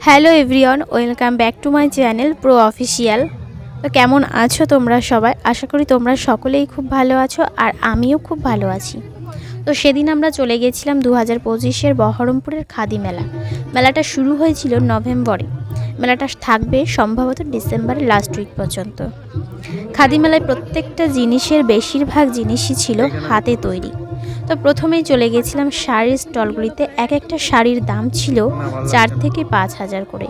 Hello everyone, welcome back to my channel pro official. তো কেমন আছো তোমরা সবাই? আশা করি তোমরা সকলেই খুব ভালো আছো আর আমিও খুব ভালো আছি। তো সেদিন আমরা চলে গেছিলাম 2025-এর বহরমপুরের খাদি মেলা। মেলাটা শুরু হয়েছিল নভেম্বরে, মেলাটা থাকবে সম্ভবত ডিসেম্বরের লাস্ট উইক পর্যন্ত। খাদি মেলায় প্রত্যেকটা জিনিসের বেশিরভাগ জিনিসই ছিল হাতে তৈরি। তো প্রথমেই চলে গেছিলাম শাড়ির স্টলগুলিতে। এক একটা শাড়ির দাম ছিল 4 থেকে 5,000 করে।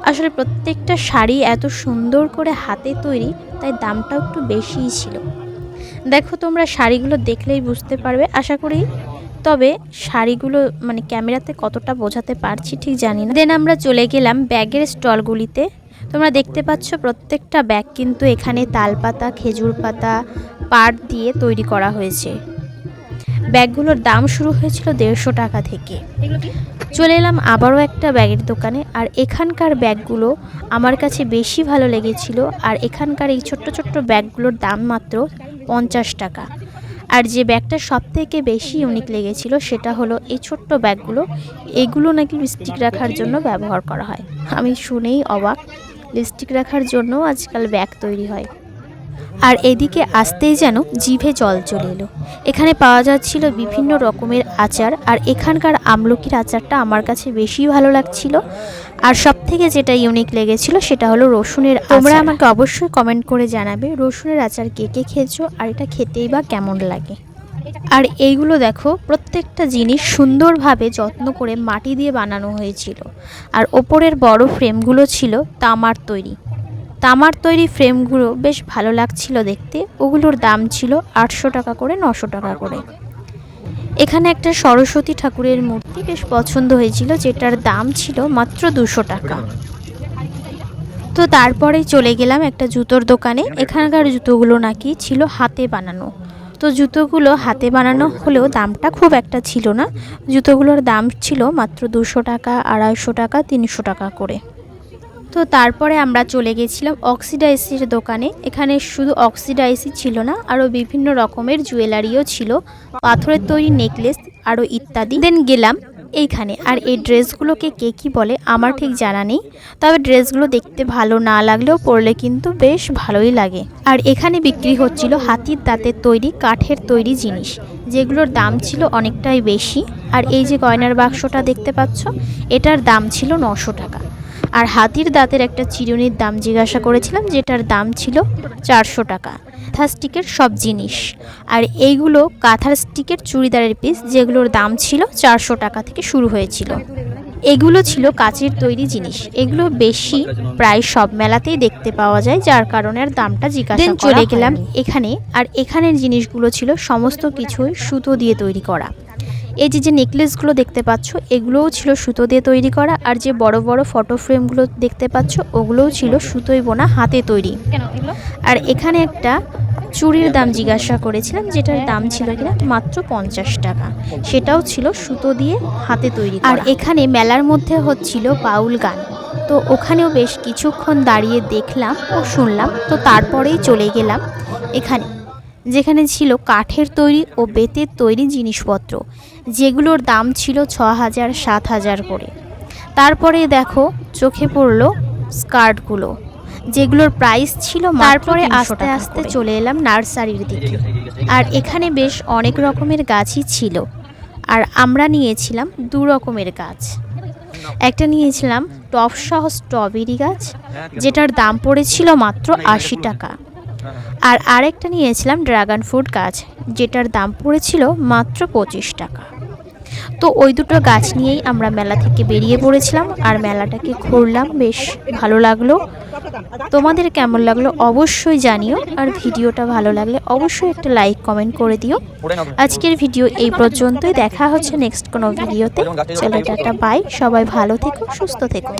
আসলে প্রত্যেকটা শাড়ি এত সুন্দর করে হাতে তৈরি, তাই দামটাও একটু বেশিই ছিল। দেখো তোমরা শাড়িগুলো দেখলেই বুঝতে পারবে আশা করি, তবে শাড়িগুলো ক্যামেরাতে কতটা বোঝাতে পারছি ঠিক জানি না। দেন আমরা চলে গেলাম ব্যাগের স্টলগুলিতে। তোমরা দেখতে পাচ্ছ প্রত্যেকটা ব্যাগ কিন্তু এখানে তালপাতা, খেজুর পাতা, পাট দিয়ে তৈরি করা হয়েছে। ব্যাগগুলোর দাম শুরু হয়েছিল 150 টাকা থেকে। চলে এলাম আবারও একটা ব্যাগের দোকানে, আর এখানকার ব্যাগগুলো আমার কাছে বেশি ভালো লেগেছিল। আর এখানকার এই ছোট্ট ছোট্ট ব্যাগগুলোর দাম মাত্র 50 টাকা। আর যে ব্যাগটা সব থেকে বেশি ইউনিক লেগেছিল সেটা হলো এই ছোট্ট ব্যাগগুলো। এগুলো নাকি লিপস্টিক রাখার জন্য ব্যবহার করা হয়। আমি শুনেই অবাক, লিপস্টিক রাখার জন্য আজকাল ব্যাগ তৈরি হয়। আর এদিকে আসতেই যেন জিভে জল চলে এলো। এখানে পাওয়া যাচ্ছিল বিভিন্ন রকমের আচার, আর এখানকার আমলকির আচারটা আমার কাছে বেশি ভালো লাগছিল। আর সব থেকে যেটা ইউনিক লেগেছিল সেটা হলো রসুনের আচার। তোমরা আমাকে অবশ্যই কমেন্ট করে জানাবে রসুনের আচার কে কে খেয়েছো, আর এটা খেতেই বা কেমন লাগে। আর এইগুলো দেখো, প্রত্যেকটা জিনিস সুন্দরভাবে যত্ন করে মাটি দিয়ে বানানো হয়েছিল। আর ওপরের বড় ফ্রেমগুলো ছিল তামার তৈরি ফ্রেমগুলো বেশ ভালো লাগছিল দেখতে। ওগুলোর দাম ছিল 800 টাকা করে, 900 টাকা করে। এখানে একটা সরস্বতী ঠাকুরের মূর্তি বেশ পছন্দ হয়েছিল, যেটার দাম ছিল মাত্র 200 টাকা। তো তারপরেই চলে গেলাম একটা জুতোর দোকানে। এখানকার জুতোগুলো নাকি ছিল হাতে বানানো। তো জুতোগুলো হাতে বানানো হলেও দামটা খুব একটা ছিল না। জুতোগুলোর দাম ছিল মাত্র 200 টাকা, 250 টাকা, 300 টাকা করে। তো তারপরে আমরা চলে গেছিলাম অক্সিডাইসের দোকানে। এখানে শুধু অক্সিডাইসই ছিল না, আরও বিভিন্ন রকমের জুয়েলারিও ছিল, পাথরের তৈরি নেকলেস আরও ইত্যাদি। দেন গেলাম এইখানে। আর এই ড্রেসগুলোকে কে কী বলে আমার ঠিক জানা নেই, তবে ড্রেসগুলো দেখতে ভালো না লাগলেও পরলে কিন্তু বেশ ভালোই লাগে। আর এখানে বিক্রি হচ্ছিল হাতির দাঁতের তৈরি, কাঠের তৈরি জিনিস, যেগুলোর দাম ছিল অনেকটাই বেশি। আর এই যে গয়নার বাক্সটা দেখতে পাচ্ছ, এটার দাম ছিল 900 টাকা। আর হাতির দাঁতের একটা চিরুনির দাম জিজ্ঞাসা করেছিলাম, যেটার দাম ছিল 400 টাকা। কাঁথা স্টিকের সব জিনিস, আর এইগুলো কাঁথার স্টিকের চুড়িদারের পিস, যেগুলোর দাম ছিল 400 টাকা থেকে শুরু হয়েছিল। এগুলো ছিল কাচের তৈরি জিনিস। এগুলো বেশি প্রায় সব মেলাতেই দেখতে পাওয়া যায়, যার কারণে আর দামটা জিজ্ঞাসা করা। চলে গেলাম এখানে, আর এখানের জিনিসগুলো ছিল সমস্ত কিছুই সুতো দিয়ে তৈরি করা। এই যে নেকলেসগুলো দেখতে পাচ্ছ, এগুলোও ছিল সুতো দিয়ে তৈরি করা। আর যে বড় বড় ফটো ফ্রেমগুলো দেখতে পাচ্ছ, ওগুলোও ছিল সুতোয় বোনা, হাতে তৈরি। আর এখানে একটা চুড়ির দাম জিজ্ঞাসা করেছিলাম, যেটার দাম ছিল কিনা মাত্র 50 টাকা। সেটাও ছিল সুতো দিয়ে হাতে তৈরি। আর এখানে মেলার মধ্যে হচ্ছিল বাউল গান। তো ওখানেও বেশ কিছুক্ষণ দাঁড়িয়ে দেখলাম ও শুনলাম। তো তারপরেই চলে গেলাম এখানে, যেখানে ছিল কাঠের তৈরি ও বেতের তৈরি জিনিসপত্র, যেগুলোর দাম ছিল 6,000, 7,000 করে। তারপরে দেখো চোখে পড়লো স্কার্টগুলো, যেগুলোর প্রাইস ছিল। তারপরে আস্তে আস্তে চলে এলাম নার্সারির দিকে। আর এখানে বেশ অনেক রকমের গাছই ছিল, আর আমরা নিয়েছিলাম 2 রকমের গাছ। একটা নিয়েছিলাম টপসহ স্ট্রবেরি গাছ, যেটার দাম পড়েছিল মাত্র 80 টাকা। আর আরেকটা নিয়েছিলাম ড্রাগন ফ্রুট গাছ, যেটার দাম পড়েছিল মাত্র 25 টাকা। তো ওই দুটো গাছ নিয়েই আমরা মেলা থেকে বেরিয়ে পড়েছিলাম, আর মেলাটাকে ঘুরলাম, বেশ ভালো লাগলো। তোমাদের কেমন লাগলো অবশ্যই জানিও, আর ভিডিওটা ভালো লাগলে অবশ্যই একটা লাইক কমেন্ট করে দিও। আজকের ভিডিও এই পর্যন্তই, দেখা হচ্ছে নেক্সট কোনো ভিডিওতে। চলো টাটা, বাই, সবাই ভালো থেকো, সুস্থ থেকো।